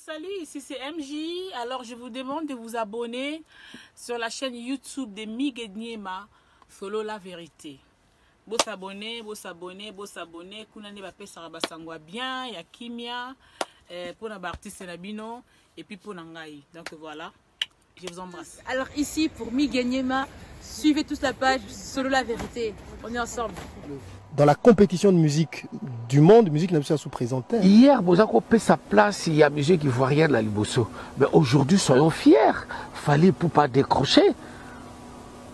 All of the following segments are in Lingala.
Salut, ici c'est MJ. Alors je vous demande de vous abonner sur la chaîne YouTube de Mig Niema, Solo la vérité. Beau s'abonner. Kuna ne bape saraba sangwa bien, ya kimia, pour na artiste nabino et puis pour nangai. Donc voilà, je vous embrasse. Alors ici pour Mig Niema, suivez tous la page Solo la vérité. On est ensemble. Dans la compétition de musique du monde, musique n'a pas sous présenté. Hier, Bozako paie sa place, il y a musique ivoirienne à Liboso. Mais aujourd'hui, soyons fiers. Fallait pour pas décrocher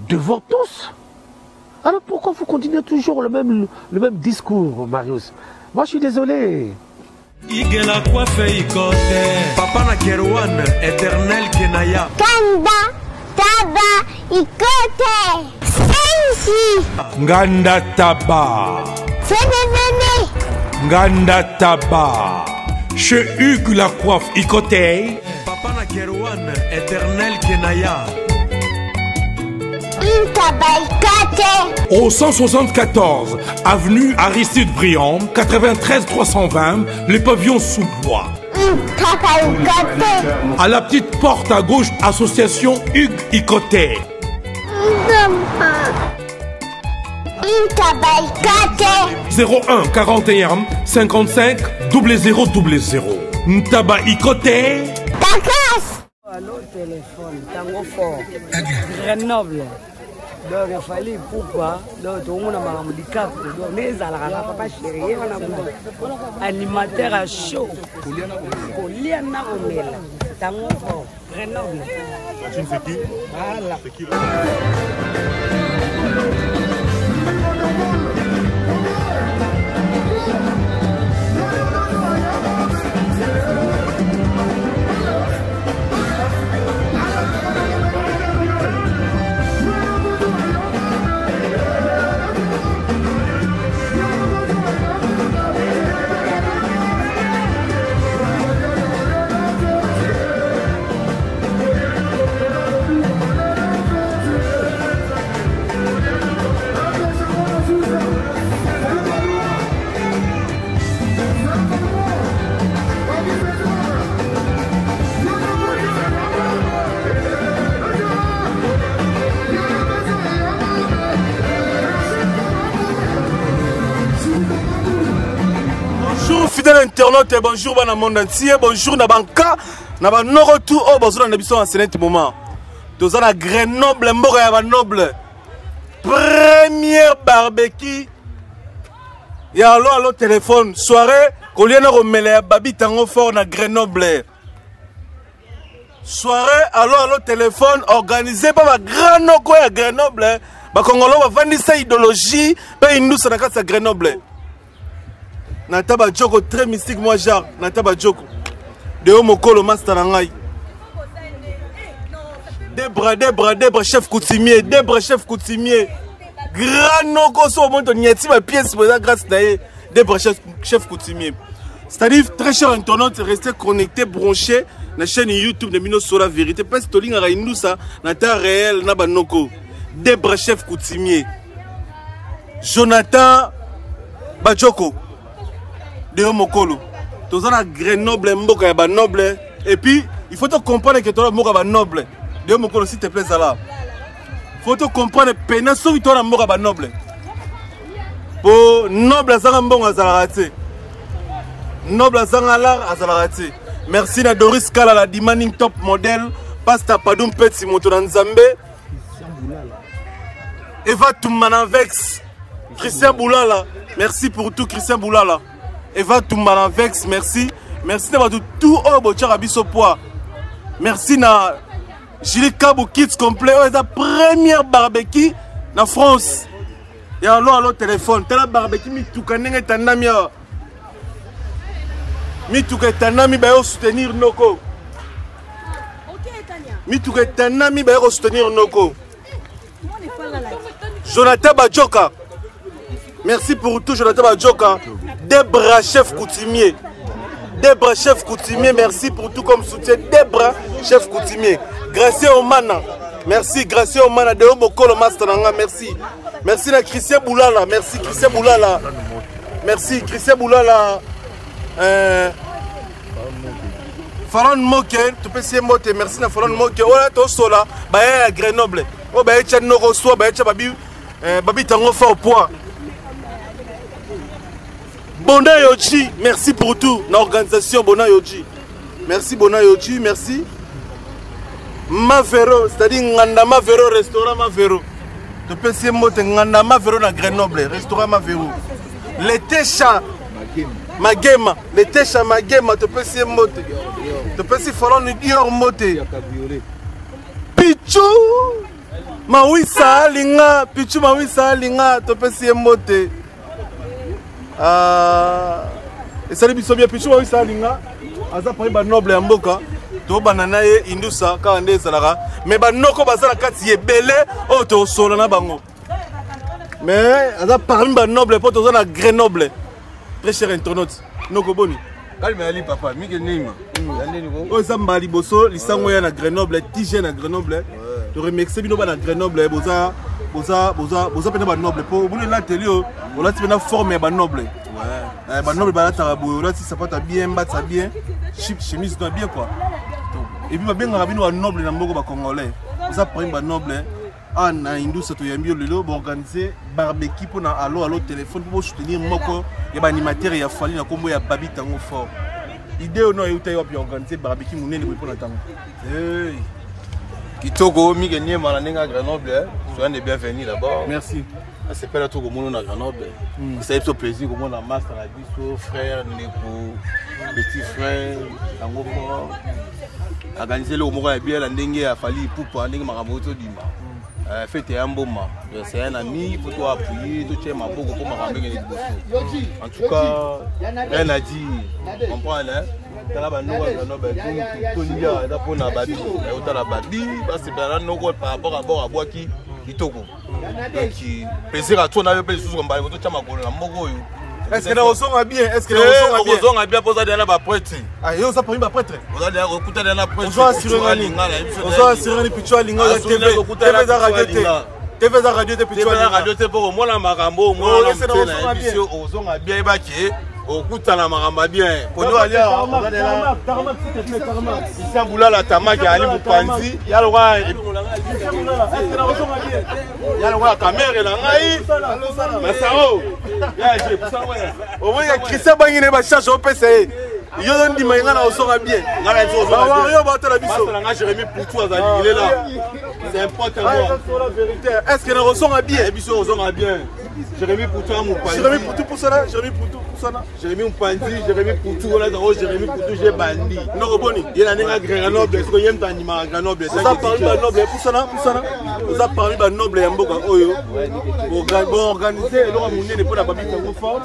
devant tous. Alors pourquoi vous continuez toujours le même discours, Marius? Moi, je suis désolé. Igela coiffe ikote. Papa na Kerouan, éternel Kenaya. Kanda, taba, ikote. Sensi. Nganda taba. Fenenene. Nganda taba. Chez Hugues la coiffe ikote. Papa na Kerouan, éternel Kenaya. Au 174 avenue Aristide Briand, 93 320, les pavillons sous bois. À la petite porte à gauche, association Hugues Ikoté. 01 41 55 0000. Ntaba Ikoté. Allô, téléphone, tango fort, Grenoble. Donc il fallait pourquoi donc tout le monde a dit cap donc les alara papa chéri on a animateur à chaud Poliana Omela tango fort Grenoble. C'est qui? Voilà. C'est qui Bonjour fidèles internautes et bonjour dans le monde entier, bonjour dans Banka, dans le nord tout, oh bonjour dans l'émission en ce moment. Tous à Grenoble, Mbora Noble, première barbecue. Et alors téléphone, soirée, Koliana Romele, Babi Tango Fort na Grenoble. Soirée, alors téléphone, organisé par ma grand noko à Grenoble. Bah Congolo va vendre sa idéologie, bah nous ça n'a qu'à Grenoble. Nataba Djoko très mystique moi genre Nataba Djoko de Omokolo master nangai Debra chef coutumier chef coutumier grand noko so monto nyati ma pièce pour la grâce d'ailleurs Debra chef coutumier. C'est-à-dire très cher internaute restez connectés branchés na chaîne YouTube de Mino Solo la vérité parce que linga raindu ça na temps réel na banoko Debra chef coutumier Jonathan Bajoko de Mokolo. Tous en a Grenoble, Mboka ba noble. Et puis, il faut te comprendre que toi Mboka ba noble. De Mokolo s'il te plaît ça là. Faut te comprendre penaso qui toi Mboka ba noble. Pour noble ça mbongo azalaraté. Noble ça ngala azalaraté. Merci na Doris Kala la demanding top model. Pasta Padoum Petit moto na Nzambe. Eva Toumanavex. Christian Boulala. Merci pour tout Christian Boulala. Eva Toumanavex, merci. Merci d'avoir tout au bochara biso poids. Merci na Julie Kabou Kids complet. C'est la première barbecue en France. Et alors téléphone. T'as la barbecue mi toukanenge tanami. Mi toukanami ba yo soutenir noko. Mi toukanami ba yo soutenir noko. Jonathan Badjoka. Merci pour tout Jonathan Badjoka. Debra chef coutumier. Debra chef coutumier, merci pour tout comme soutien. Debra chef coutumier. Gracie Omana. Merci Gracie Omana de Omokolo Masteranga, merci. Merci à Christian Boulala, merci Christian Boulala. Merci Christian Boulala. Falon Moke, tu peux essayer Mote, merci na Falon Moke. Oh là, to sola, bah à Grenoble. Oh bah tcha no reçoit, bah tcha babi tango fort point. Bona Yoji, merci pour tout. L'organisation Bona Yoji. Merci Bona Yoji, merci. Mavero, c'est-à-dire Nganda Mavero, restaurant Mavero. Tu peux essayer Mote, Nganda Mavero na Grenoble, restaurant Mavero. Les Técha, Magema, les Técha Magema, tu peux essayer Mote. Tu peux essayer Falon Dior Mote. Pichou, Mawisa Linga, Pichou Mawisa Linga, tu peux essayer Mote. Et ça les bien Pichou Mawisa Linga, Aza Paris Noble et Mboka. To banana ye indusa ka ande salara mais banoko basala kati ye belé o to solo na bango mais aza parmi ba noble pour to na Grenoble très cher internaute noko boni calme ali papa mike nima yande niko o zamba liboso lisango ya na Grenoble tige na Grenoble to remercier bino ba na Grenoble boza pena ba noble pour boni na telio on l'a pena former ba noble ouais ba noble ba la tarabo là si ça pas bien battre bien chemise doit bien quoi. Et puis, bien un noble dans le Congolais. Vous avez un noble. Ah, na industrie to yambi lelo organiser barbecue pour na allo téléphone pour soutenir moko ya ba animateur ya fali na kombo ya babi tango fort. Idée no euta yo puis organiser barbecue munene pour na tango. Hey. Kitoko Miguel Niema na ninga Grenoble. Soyez bienvenus d'abord. Merci. C'est pas là tout le monde na Grenoble. C'est un plaisir comme on a master la biso frère Neko petit frère tango fort. Organiser le moment bien la ndenge ya fali poupa ndenge maramoto dima fête ya mboma c'est un ami il faut toi appuyer tout tient ma boko pour marambe ngeni bosso en tout cas rien à dire comprendre tala ba no ba tout lia da pona babi et otala babi ba c'est bien noko par rapport à boaki kitoko donc plaisir à toi na pe sous comme ba tout tient ma golo na moko yo. Est-ce que la raison a bien? Est-ce que la raison a bien posé derrière la prêtre? Ah, il y a ça pour une prêtre. On a derrière écouter derrière la prêtre. On doit assurer la ligne. On doit assurer les pichou à ligne. TV za radio te pichou à ligne. Radio te pour moi la marambo moi la émission aux on a bien évacué. Okuta na maramba bien. Kono ali on a derrière. Ici Boula la tamaki ali mupanzi. Ya le roi. Ya le roi caméra la ngai. Masao. Ya j'ai pour ça ouais. Au moins il y a Christian Bangine ba charge au PC. Yo don di mainga na osonga bien. Ngala zo ba wario ba ta la biso. Parce que Jérémy Poutou azali il est là. C'est important moi. La vérité. Est-ce que na osonga bien? Biso osonga bien. Jérémy Poutou mupanzi. Jérémy Poutou pour ça, Jérémy Poutou pour ça. Jérémy mupanzi, Jérémy Poutou là dans Jérémy Poutou j'ai bandi. Non boni. Il y a un Grenoble, est-ce que yem tanima Grenoble? Ça parle ba noble pour ça. Vous a parlé ba noble ya mboka oyo. Bon organiser alors munene pour la babi tango fort.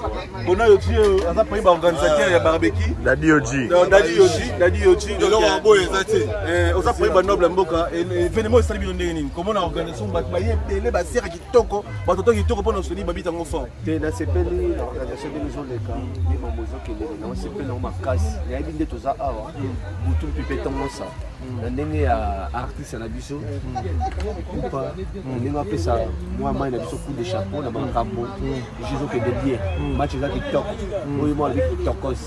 Bona yo ti aza parlé ba organisateur ya barbecue. Dadi Yoji. Donc on boye zati. On a parlé ba noble mboka et événement ça bino ndeni. Comment on organise ba yebele ba sera kitoko, ba toto kitoko pour nous soutenir babi tango fort. Na sepeli l'organisation de maison de camp, des mambozo que na sepeli na makasi. Ya binde toza awa. Butu pipe tango ça. Ndenge ya artiste na biso. Pas ndenge apesa moi mai na biso coup de chapeau na bankambo. Jésus que de bien. Match za TikTok. Oyo moi avec TikTokos.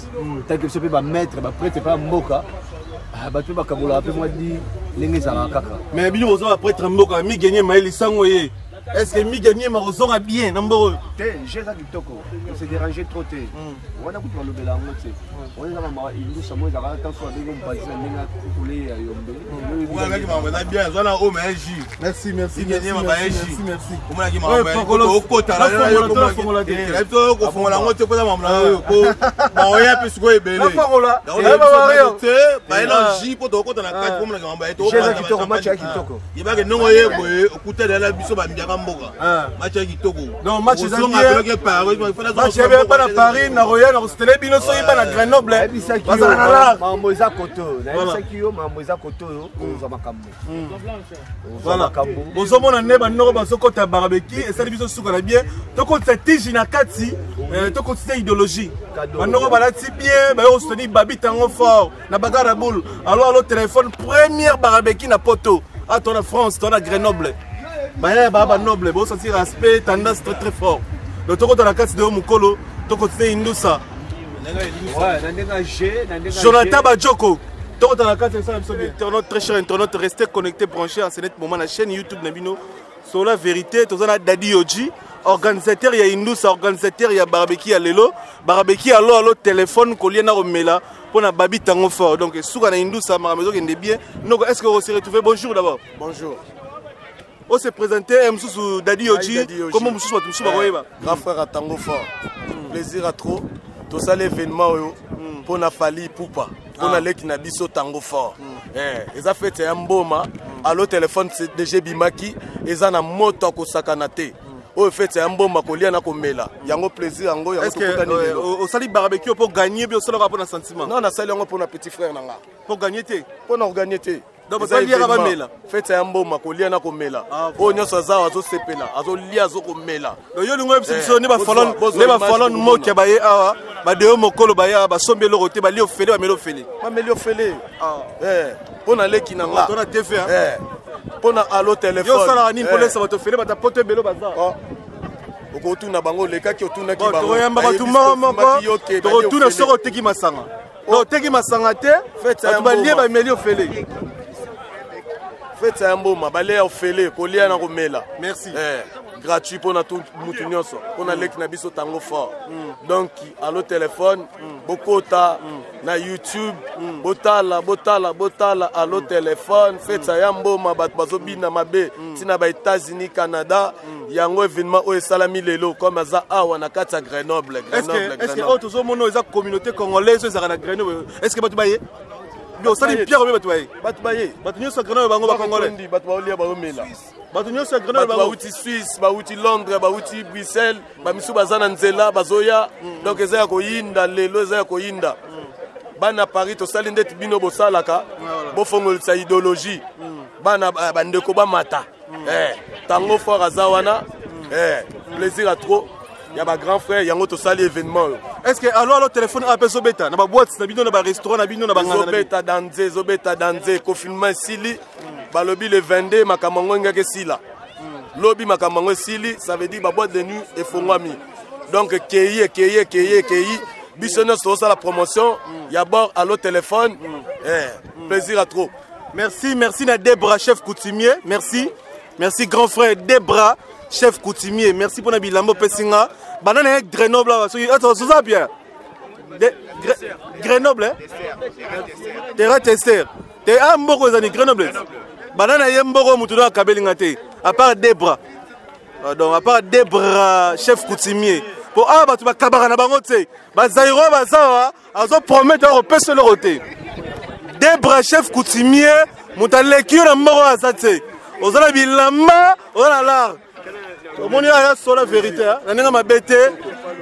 Tant que ce peut ba mettre ba prêtre pas mboka. Ba tu ba kabola pe moi dit ndenge za kaka. Mais bino ozo ba prêtre mboka mi gagner maili sango ye. Est-ce que mi gagner ma osonga bien nambo? J'ai ça kitoko. C'est dérangé trop té. On a beaucoup le belango té. On est dans ma il nous sommes dans la tension de nous passer ndinga couler ya yombe. Ouais avec ma bien zona o mais J. Merci. Gagner ma ba J. Merci. Comment la ki ma o kota la yo comme la ki. To ko fongola ngote ko za mamla yo ko. Ba o ya pesu ko ebele. La farola. On a ba te ba ina J po to kota na kati comme la ki mamba eto. J'ai ça kitoko match ya kitoko. Yeba ke nongo ye boye okuta de la biso ba mbiaka mboka. Match ya kitoko. Non match za bien. Match ya bien pas na Paris na Royal na Stella bino so yeba na Grenoble. Mambo eza koto. Na isa kiyo mambo eza koto yo za makambo. Voilà. Bozo mona neba noko baso kota barbecue et ça biso suka na bien. To kota tiji na kati, to kota idéologie. Manoko balati bien, ba yo soutenir babi tango fort na bagara boule. Alors téléphone première barbecue na poto. À ton France, ton Grenoble. Bah baba noble, bon sentir respect, tendance très fort. Donc to kota na kati de mukolo, to kota indusa. Ouais, Nandega G, Jonathan Bajoko. Internaute, très cher internaute, restez connectés, branchés en ce moment à la chaîne YouTube Nabino. Sur la vérité, tout ça, Daddy Yoji, organisateur, il y a Indus, organisateur, il y a Barbecue à Lelo. Barbecue à l'eau, téléphone, collier à Romela, pour la babi tango fort. Donc, si vous avez Indus, ça m'a maison qui est bien. Donc, est-ce que vous s'est retrouvé? Bonjour d'abord. Bonjour. On s'est présenté, M. Daddy Yoji. Comment vous souhaitez? Grand frère à tango fort. Plaisir à trop. Tout ça, l'événement, pour la Fali Poupa. Pour la leki na biso tango fort. Ils ont fait un boma. Allo téléphone c'est DG Bimaki. Ils ont un moto ko sakanate. Au fait un boma ko liana ko mela. Yango plaisir yango yango. Est-ce que au sali barbecue pour gagner bien au solo rapport un sentiment? Non, na sali yango pour na petit frère nanga. Pour gagner té. Pour na gagner té. Donc vous allez lire mela. Fait un boma ko liana ko mela. O nyoso za azo sepela. Azo lia azo ko mela. Donc yo lingo episode ne ba falon mo ke ba ye awa. Ba de mokolo ba ya ba sombe lo roté ba li ofele ba melo ofele. Ba meli ofele. Pour na leki nanga. On a TV hein. Pour na allo téléphone. Yo sala ni police ba to ofele ba ta pote belo baza. Okotuna bango leka ki otuna ki bango. To yamba ba tuma moko. To tuna soko teki masanga. No teki masanga te. Fait ba lié ba meli ofele. Fait un beau mabalé ofele kolia na komela. Merci. Gratuit pour tout mutu nyonso. Pour na leki na biso tango fort. Donc allo téléphone, bokota na YouTube, botala allo téléphone, fait ça yambo mabat bazobina mabe, tina ba États-Unis, Canada, yango événement o salami lelo comme aza awa na kata Grenoble. Est-ce que autres mono eza communauté congolaise eza na Grenoble? Est-ce que batu baye? Yo sali Pierre batu baye. Batu baye. Batu nyoso Grenoble bango ba congolais. Batu ba olia ba omela. Batu nyoso Grenoble bango bauti Suisse, bauti Londres, bauti Bruxelles, ba misu bazana nzela bazoya. Donc eza ya koyinda lelo eza ya koyinda. Bana Paris to sali ndeti bino bosalaka. Bo fongolisa idéologie. Bana bandeko ba mata. Tango fort azawana. Plaisir à trop. Il y a ma grand frère, il y a un autre sali événement. Est-ce que alors le téléphone a besoin bêta? Na ba boîte, na bino na ba restaurant, na bino na ba ngana. Zobeta danze, confinement sili. Ba lobby le 22 makamango ngake sila. Lobby makamango sili, ça veut dire ba boîte de nuit et fongwami. Donc keyi. Bisonne sur la promotion, il y a bord à l'autre téléphone. Plaisir à trop. Merci na Debra chef coutumier. Merci grand frère Debra chef coutumier. Merci pour nabi lambo pesinga. Banana Grenoble là, attends, ça bien. Grenoble hein? Terra tester. T'es un mboko zani Grenoble. Banana yemboko mutuna kabelinga te. À part Debra. Donc à part Debra chef coutumier. Pour tu vas kabara na bango te. Ba zairo ba zawa, azo promettre au pèse le roté. Debra chef coutumier, mutaleki na mboko azate. Ozala bilamba, ona lar. Au monde ya sur la vérité, na nga mabete.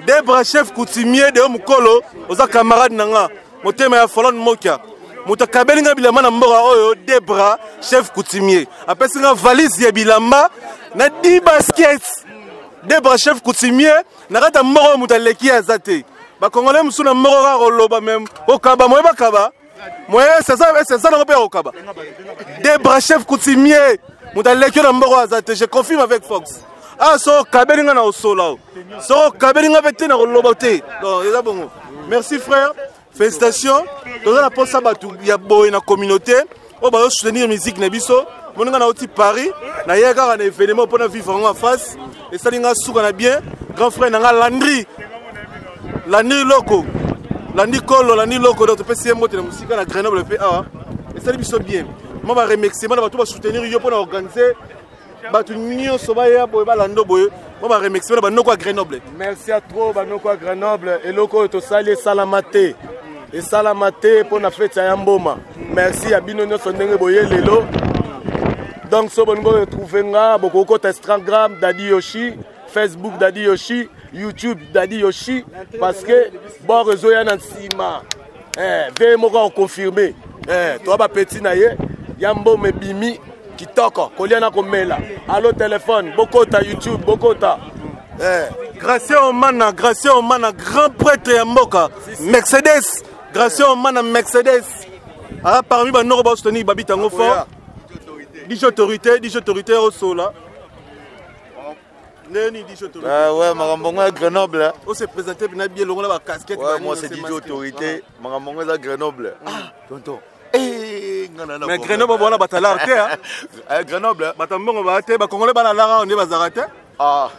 Debra chef coutumier de mukolo, oza camarade nanga. Motema ya folon mokia. Mutakabelinga bilamba na mboko oyo Debra chef coutumier. Apesi nga valise ya bilamba na 10 baskets. Debra chef coutumier, nakata mboko mutaleki azate. Ba congolais musuna mboko ka roloba même. Okaba moye bakaba. Moye c'est ça na ko okaba. Debra chef coutumier, mutaleki na mboko azate. Je confirme avec Fox. Ah so kabelinga na osola. So kabelinga bete na roloba te. Donc eza bongo. Merci frère. Félicitations. Dans la poste batu ya boy na communauté. O ba soutenir musique na biso. Moninga na oti Paris, na yeka na événement pour na vivre en face. Et ça linga souka na bien. Grand frère nanga Landry. Landry Loko. Landry Kolo, Landry Loko donc PCM moto na musique na Grenoble PA. Et ça biso bien. Moi ba remercier moi batu ba soutenir yo pour na organiser batu nyonso ba ya boy ba lando boy. Moi ba remercier ba noko à Grenoble. Merci à trop ba noko à Grenoble et loko to sali salamate. Et salamate pour na fête ya mboma. Merci à bino nyonso ndenge boye lelo. Donc, si vous retrouvez beaucoup Instagram Daddy Yoshi, Facebook Daddy Yoshi, YouTube Daddy Yoshi, parce que bon réseau y a un ciment. Veuillez me confirmer. Toi, petit naïe, Yambo me bimi, qui toque, Koliana Komela. Allo téléphone, beaucoup ta YouTube, beaucoup ta. Gracieux au mana, grand prêtre Yamboka, Mercedes, gracieux au mana, Mercedes. Ah, parmi les gens qui ont babi tango fort. Dis autorité au sol là. Ah ouais, Marambongo à Grenoble. On s'est présenté bien le la casquette. Ouais, moi c'est DJ autorité, Marambongo à Grenoble. Ah, tonton. Mais Grenoble, on a batalar, Grenoble. Batambon, va te, Congolais, Banalara, on est bazarate. Ah,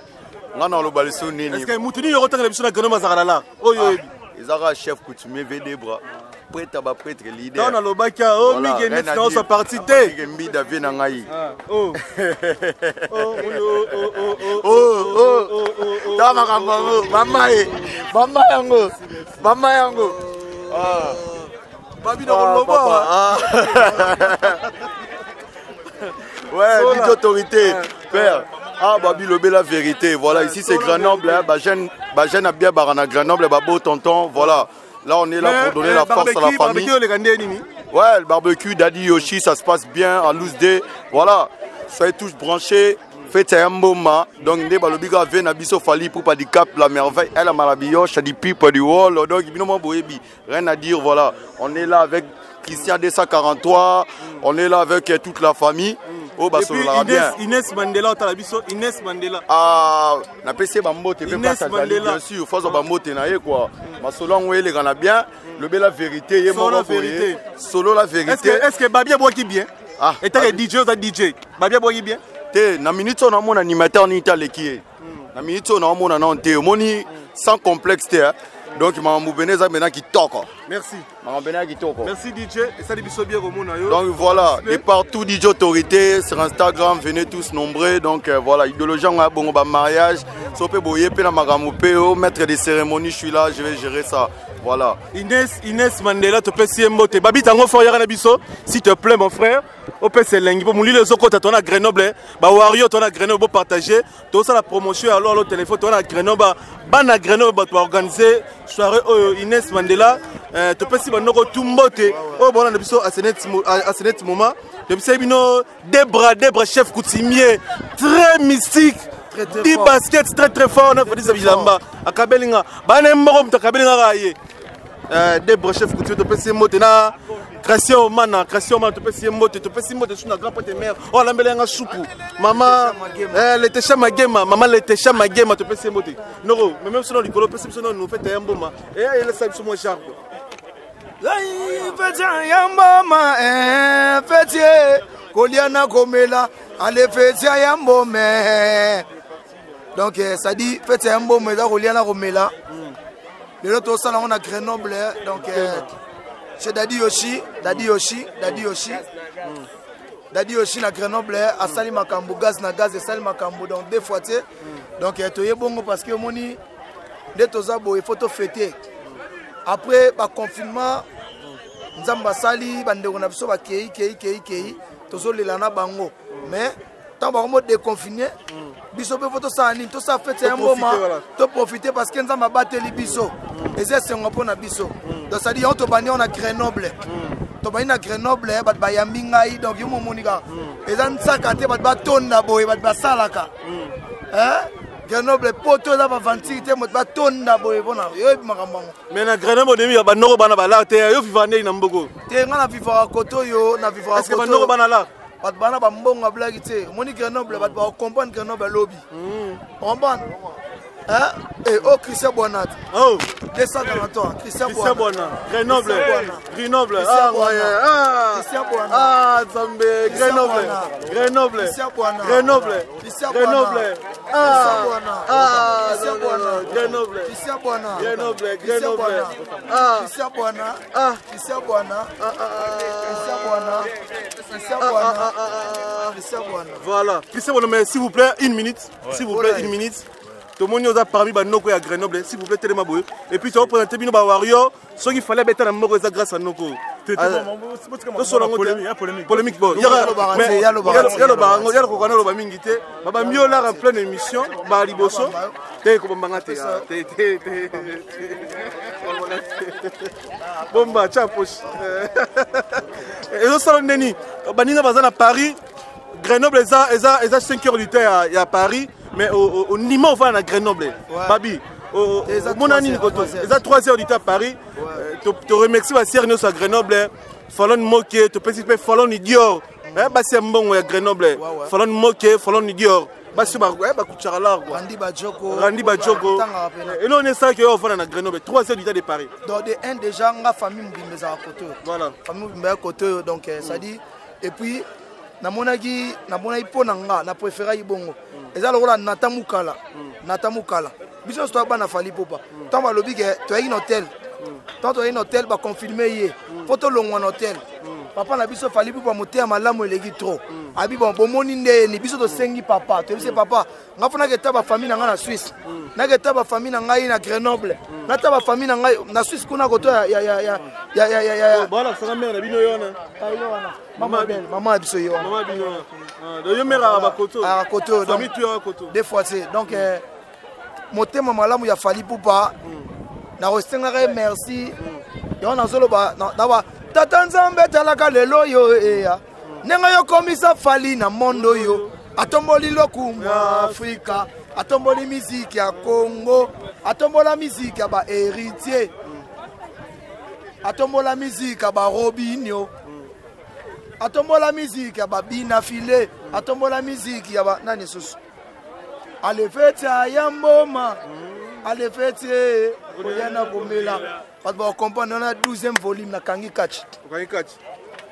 non, le balisson, est-ce que Moutini, il y aura tant de Grenoble, Bazarala? Oh, ils ont un chef coutumier, des bras. Prêtre à prêtre leader. Non, le Baka, oh, Miguel, maintenant, sa partie T. Oh, Maman Yango. Babi dans le bas. Ouais, l'autorité, autorité. Père. Ah, Babi Lobé, la vérité. Voilà, ici c'est Grenoble. Bajen a bien barana Grenoble, Babo, tonton. Voilà. Là, on est là pour donner la force à la famille. Ouais, le barbecue, Daddy Yoshi, ça se passe bien en loose day. Voilà. Soyez tous branchés. Faites un moment. Donc, ne balobiga vient à Bisso Fali pour pas du cap la merveille. Elle a malabioche, du pipe, du wall. Donc, rien à dire. Voilà. On est là avec Christian 243. On est là avec toute la famille. Oh, bah, ça va bien. Inès Mandela, tu as Bisso. Inès Mandela. Ah, na PC Bambo, tu peux pas s'attaler, bien sûr. Faut que Bambo t'aille quoi. Ma solo, on est les gars bien. Le bel la vérité. Solo la vérité. Solo la vérité. Est-ce que Babia boit qui bien? Ah. Et t'as les DJ, t'as DJ. Babia boit qui bien? Na minute on a mon animateur ni tale qui na minute on a mon anonté moni sans complexe donc ma moubeneza maintenant qui toque. Merci. Ma beneza qui toque. Merci DJ et ça biso bien au yo. Donc voilà, et partout DJ autorité sur Instagram, venez tous nombreux. Donc voilà, idéologie on a bon mariage, sopé boyer pe na magamu pe au maître des cérémonies, je suis là, je vais gérer ça. Voilà. Inès Mandela, tu peux si mbote. Babi tango fort yara biso, s'il te plaît mon frère. Au peut c'est lingue. Pour moulir les autres côtés, ton à Grenoble, bah Wario, ton à Grenoble, pour partager. Tout ça la promotion alors le téléphone, ton à Grenoble, ban à Grenoble, pour organiser soirée Inès Mandela. Tu peux si bon nous tout mbote. Oh bon on a biso à ce moment. Depuis ça bino Debra chef coutumier, très mystique. 10 baskets très fort, on a fait des abilamba. À Kabelinga, Banembo, Kabelinga Raye. Des chefs coutumiers, tu peux essayer de monter na Christian Mana, tu peux essayer de monter, tu peux essayer de monter sur la grande mère. Oh, la melenga choupou. Maman, elle était chama gema, maman était chama gema, tu peux essayer de monter. Non, mais même si on dit que l'on peut essayer de nous faire un bon moment. Et elle est sur mon char. Faites un moment, faites Koliana Komela, allez faites un moment. Donc ça dit faites un bon moment, Koliana Komela. Le l'autre salle on a Grenoble, donc chez Daddy Yoshi na Grenoble, à Sali Makambo, gaz na gaz et Sali Makambo, donc deux fois tu. Donc tu es bon parce que moni de tozabo il faut te fêter. Après le confinement, Nzamba Sali, bandeko na biso ba kei tozolelana bango. Mais tant que déconfiné, biso pe photo ça ani, tout ça fait un moment, to profiter parce que Nzamba bateli biso. Et c'est un peu na biso. Donc ça dit on to bani on a Grenoble. To bani na Grenoble bat ba yambingai donc yo momonika. Et ça nsakate bat tonna boy bat salaka. Hein? Grenoble poto là ba ventilité mot ba tonna boy bona. Yo makambango. Mais na Grenoble demi ba noro bana ba la te yo vivane na mboko. Te nga na vivra koto yo na vivra koto. Est-ce que ba noro bana la? Bat bana ba mbonga blague te. Moni Grenoble bat ba comprendre Grenoble lobby. Comprendre? Hein? Et oh Christian Bonat. Oh. 243. Christian Bonat. Grenoble. Ah ouais. Christian Bonat. Ah Zambé. Grenoble. Christian Bonat. Grenoble. Ah. Christian Bonat. Grenoble. Christian Bonat. Grenoble. Ah. Christian Bonat. Ah. Christian Bonat. Christian Bonat. Christian Bonat. Voilà. Christian Bonat, mais s'il vous plaît, une minute. S'il vous plaît, une minute. Tout le monde a parmi Noko et à Grenoble, s'il vous plaît, téléma boy. Et puis tu vas présenter Bino Wario, ce qu'il fallait mettre en mort grâce à Noko. Polémique, bon. Il y a le barango, il y a le cocano, le bamingité. Baba mieux là en pleine émission, Baliboso. T'es comme Bangate. Bomba, tchapos. Et le salon Neni, Banina Bazan à Paris, Grenoble, ils ont 5 heures du temps à Paris. Mais au Nîmes, on va à Grenoble. Babi, mon ami, ils ont 3 heures du temps à Paris. Tu remercies ma sœur à Grenoble. Fallon moquer, tu peux fallon idiot. C'est un bon à Grenoble. Fallon moquer, fallon idiot. basi bakutcharala quoi. Randi Bajoko. Et là on est ça que on va dans Grenoble 3 heures du temps de Paris. Donc de un déjà nga famille mbimeza à côté. Voilà. Famille mbimeza à côté donc ça dit et puis na monaki po nanga na préféra ibongo. Eza lokola natamukala. Natamukala. Biso sto ba na fali popa. Tant ba lobi ke to yi hôtel. Tant to yi hôtel ba confirmer yé. Photo longo en hôtel. Papa na biso fali popa moté malamu eleki trop. Abi bon bomoni nde ni biso to sengi papa. To bise papa nga fona ke ta ba famille nanga na Suisse. Na ke ta ba famille nanga na Grenoble. Na ta ba famille nanga na Suisse kuna koto ya voilà ça mère na bino yona. Maman belle, maman biso yo. Maman bino. De yo mère à koto. À koto donc tu à koto. Des fois c'est donc motema malamu ya fali popa. Na restengare merci. Yo na zolo ba na ba tata nzambe talaka lelo yo eya. Nenga yo komisa fali na mondo yo. Atomboli lokumu Afrika. Atomboli musique ya Congo. Atombola musique ya ba héritier. Atombola musique ya ba Robinho. Atombola musique ya ba Bina Filé. Atombola musique ya ba nani susu. Ale fete ayamboma. Ale fete oyana komela. Parce que comprendre on a 12e volume na Kangi Catch. Kangi Catch.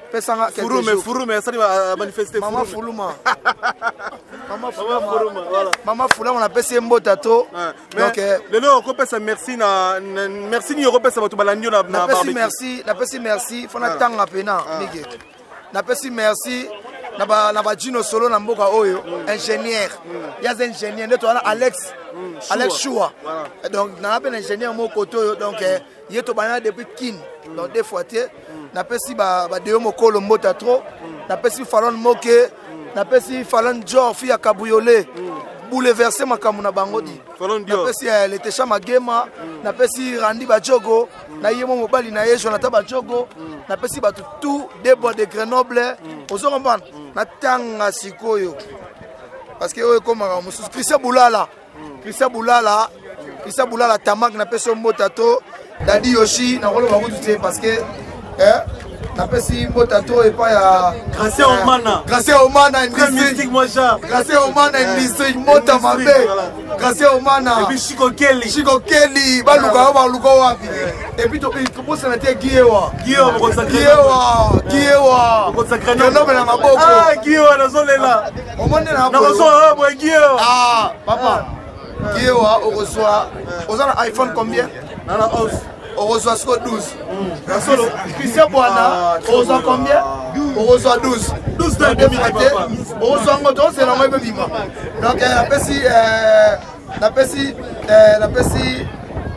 Pesanga Furume ça va manifester Maman Fuluma. Maman Fuluma voilà. Maman Fuluma on appelle c'est Mbotato. Donc le nom on pesa merci na merci ni européen ça va tout balandio na merci fona tanga pena mige. Na pesi merci na ba Gino Solo na mboka oyo ingénieur. Il y a un ingénieur de toi Alex Choua. Donc na appelle ingénieur mo koto donc il to bana depuis kin. Donc des fois na pesi ba de mokolo mbota trop. Na pesi Fallon Moke, na pesi Fallon Dior fi ya Kabuyole. Bouleverser makamuna bangodi. Na pesi Letesha Magema, na pesi Randi Bajoko, na yemo mobali na ye Jonathan Bajoko, na pesi batu tout des bois de Grenoble. Ozo comprendre na tanga sikoyo. Parce que oyo komaka mususu Christian Boulala tamak na pesi mbotato Dadi Yoshi na rolo bakutute parce que na pesi mbotato et pas ya Gracia Omana industrie Gracia Omana industrie mota mabe Gracia Omana et puis Chico Kelly baluka wapi et puis to commence na te Giewa Grenoble na maboko Giewa na zolela omone na Giewa papa Giewa on reçoit iPhone combien on reçoit 12. Christian Boana, on reçoit combien? On reçoit 12. 12 de on reçoit un moto, c'est normal. Donc, la Pessi,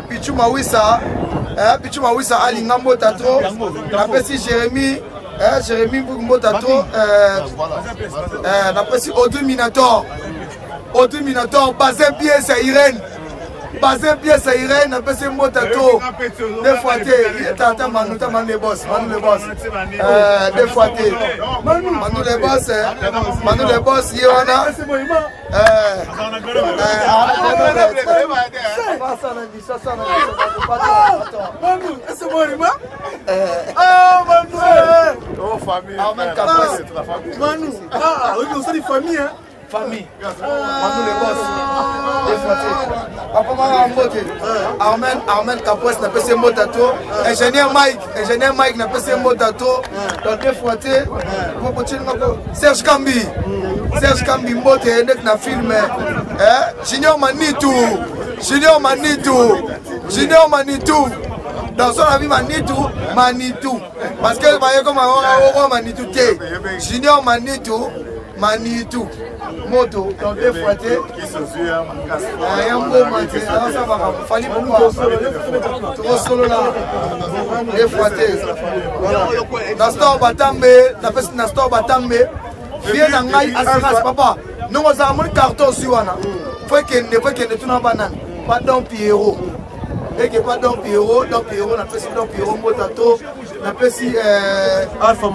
Pichuma Wissa, Alingambo Tatro, la Pessi Jérémy Mbotato, la Pessi Odu Minator, Bazin Pièce à Irène. Bazin pièce à Irène, après c'est Mbotato. Des fois, t'as Manu le boss. Des fois, Manu le boss, Yona. Famille. Manu le boss. Papa Armel Capoise n'a pas ses mots tato. Ingénieur Mike n'a pas ses mots tato. Dans deux fois, Serge Kambi Mbote n'a filmé. Junior Manitou. Dans son avis Manitou. Parce que voyez comme un Manitou. Junior Manitou. Moto, dans deux fois, fallait trop solo là. Deux fois, Nastor Batambe, viens dans Naï Asras, papa. Nous avons un carton sur Anna. Faut qu'il ne tout n'a pas pas dans Pierrot. Et que pas dans Pierrot, n'a pas si dans Pierrot, Motato, n'a pas si Alpha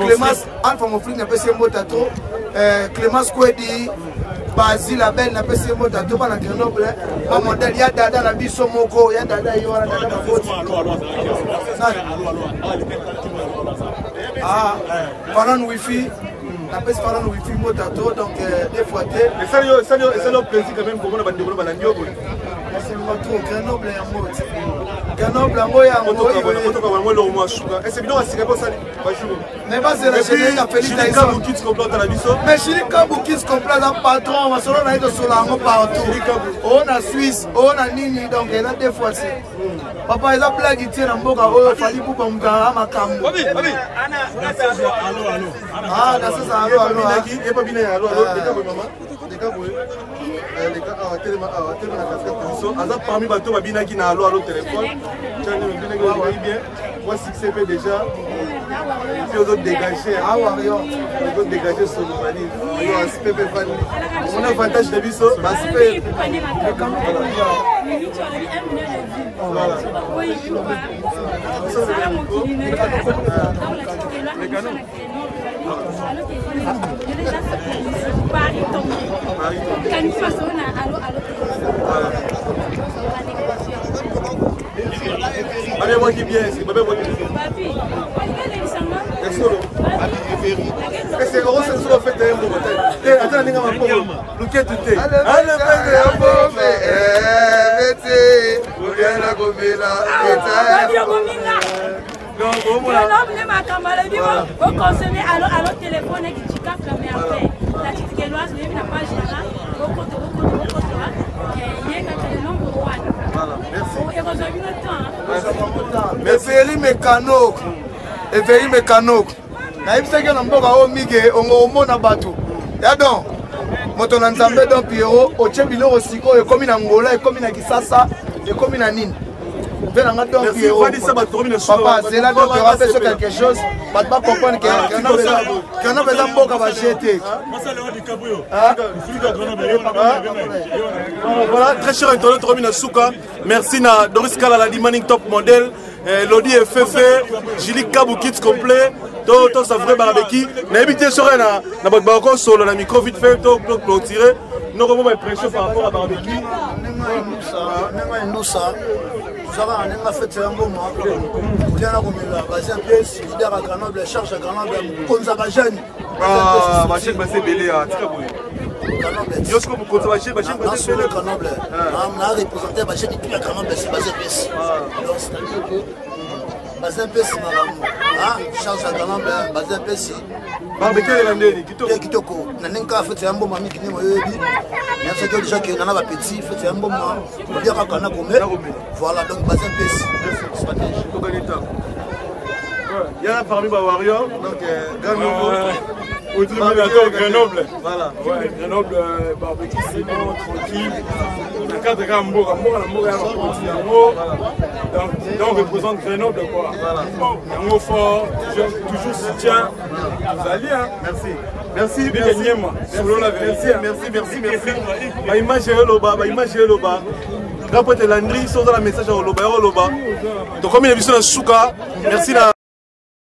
Moflik, n'a pas si Motato, Clémence Kwedi. Basile Abel n'a pas ces mots dans la Grenoble. Un modèle, il y a Dada la Bisso Moko, il y a Dada Yola, Dada Mafoti. Pendant Wi-Fi, après c'est parlant wifi motato donc des fois et ça le plaisir quand même pour moi de développer la ndio c'est trop Grenoble ya moti Grenoble yango ya ngo et c'est bien à Singapore ça mais pas c'est la chaîne a fait les Kabou Kids complète la biso mais chez Kabou Kids complète un patron on solo na ito solango partout on a Suisse on a nini donc il a des fois c'est papa il a blague tient na mboka oyo fali pour bamka makambo ah that's ça allo et pas bien allo maman les gars tellement la casquette aza parmi bato babinaki na allo téléphone bien moi succès fait déjà et puis aux autres dégagés les autres dégagés sont normalisés aspect on a avantage de biso aspect voilà allez moi qui bien c'est pas moi qui bien c'est gros c'est sur le fait de mon matin attends ninga ma pomme luquet tout est allez faire un pomme métier ou bien la gomela Everi Mécano Everi Mécano naibisaki na mboka oyo mige omona bato ya donc moto na nzambe donc Pierrot otie biloko sikoyo ekomi na ngola ekomi na kisasa ekomi na nini mpe nanga donc Pierrot papa c'est là donc rappelle sur quelque chose bato ba comprendre que on a besoin mboka ba jeter voilà très cher internaute Romina Souka merci na Doris Kala la Dimaning top model Lodi Fefe Julie Kabou Kids complet to ça vrai barbecue na éviter sur na bato ba solo na micro vite fait to clôturer nous comment impression par rapport à barbecue ça ça va on a fait un bon mois on a comme la base un peu leader à Grenoble charge à Grenoble comme ça va jeune ah ma chèque c'est belé à Tikabou yo ce que vous comptez ma chèque c'est belé Grenoble on a représenté ma chèque tout la Grenoble c'est basé PS donc c'est-à-dire que basé un peu si ma charge à Grenoble basé un peu si barbecue les landés kitoko na ninka fait un bon mami qui n'est moyebi mais c'est que déjà que on a pas petit fait un bon mois bien quand na comé voilà donc basé un peu si il y en a parmi les warriors donc Grenoble. Voilà. Ouais, Grenoble, barbecue, c'est bon, tranquille. Le cadre de Mboka, donc on représente Grenoble, quoi. Voilà. Un mot fort, toujours soutien. Vous allez, hein. Merci. Merci, merci. Ma image est là-bas. Rapport de Landry, sur la message au Loba. Donc, comme il a vu sur la Souka, merci.